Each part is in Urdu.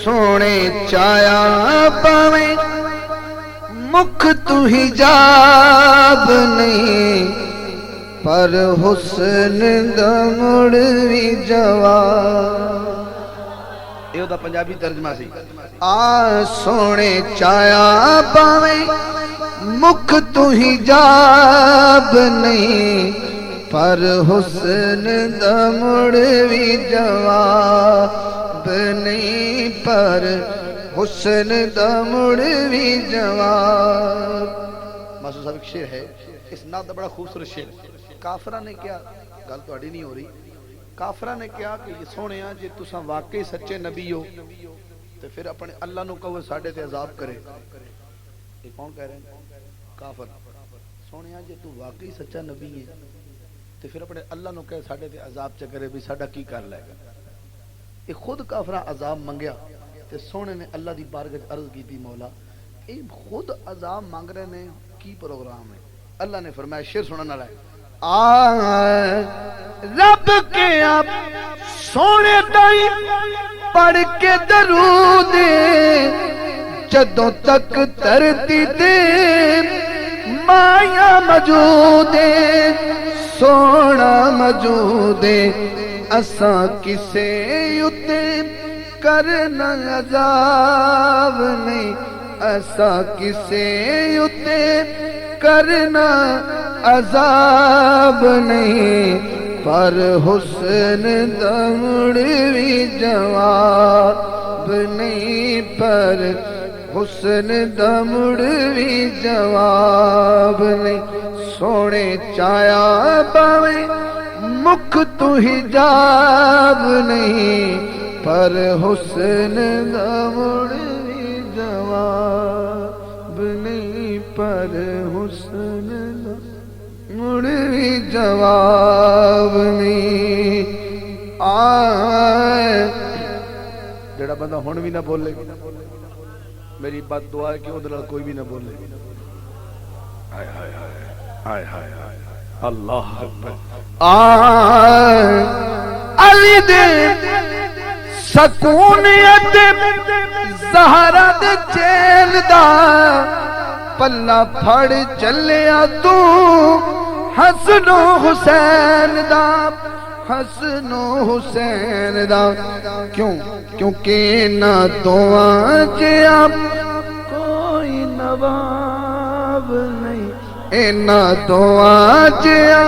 سونے چایا پاویں مکھ تو حجاب نہیں، پر حسن دا مڑ وی جواب۔ یہ دا پنجابی ترجمہ سی۔ سونے چایا پاویں مکھ تو حجاب نہیں، پر حسن دا مڑ وی جواب نہیں، پر حسن دا مڑ وی جواب۔ ماسٹر صاحب ایک شعر ہے، اس نعت دا بڑا خوبصورت شعر۔ کافرہ نے کیا، گل تہاڈی نہیں ہو رہی، کافرہ نے کیا کہ یہ سونیا جے تساں واقعی سچے نبی ہو تو پھر اپنے اللہ نو کہو ساڈے تے عذاب کرے۔ یہ کون کہہ رہے ہیں؟ کافر۔ سونیا جے تو واقعی سچا نبی ہے تو پھر اپنے اللہ نو کہے ساڈے تے عذاب چ کرے بھی ساڈا کی کر لے گا۔ یہ خود کافرہ عذاب منگیا تے سونے نے اللہ دی بارگاہ عرض کی تھی، مولا یہ خود عذاب مانگ رہے نے، کی پروگرام ہے؟ اللہ نے فرمایا، شعر سنن والا ہے، رب کے آپ سونے تائی پڑھ کے درود جدوں تک ترتی دے مایا موجود سونا موجود اساں کسے اتے کرنا عذاب نہیں، اساں کسے اتے کرنا عذاب نہیں، پر حسن دا مڑ وی جواب نہیں، پر حسن دا مڑ وی جواب نہیں۔ سونے چایا پاویں مکھ تو حجاب نہیں، پر حسن دا مڑ وی جواب نہیں، پر حسن دا مڑ وی جواب نہیں۔ جڑا بندہ ہن بھی نہ بولے، میری بد دعا ہے کہ ادھر کوئی بھی نہ بولے۔ ہائے ہائے ہائے ہائے ہائے اللہ اکبر۔ علی دے سکونیت زہرا دے چین دا پلہ پھڑ چلیا تو حسن و حسین دا، حسن و حسین دا، کیونکہ نہ دعا چیا کوئی نواب نہیں، نہ دعا چیا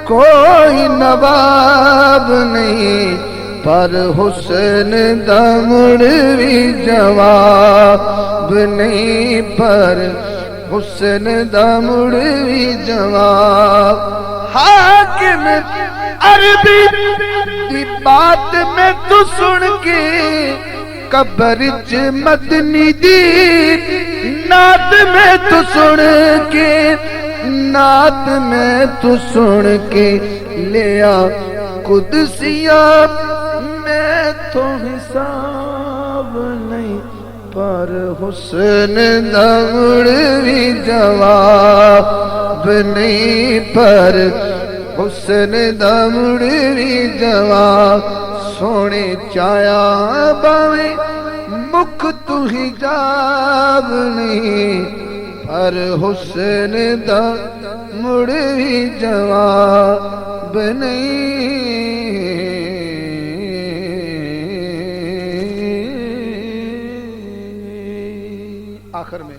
کوئی نواب نہیں، پر حسن دا مڑ وی جواب نہیں، پر حسن دا مڑ وی جواب۔ حاکم عربی دی بات میں تو سن کے قبر چ مدنی دی نعت میں تو سن کے، نعت میں تو سن کے لیا قدسیہ میں تو حساب نہیں، پر حسن دا مڑ وی جواب نہیں، پر حسن دا مڑ وی جواب۔ سونے چایا باویں مکھ تو حجاب نہیں، پر حسن دا مڑ وی جواب نہیں۔ آخر میں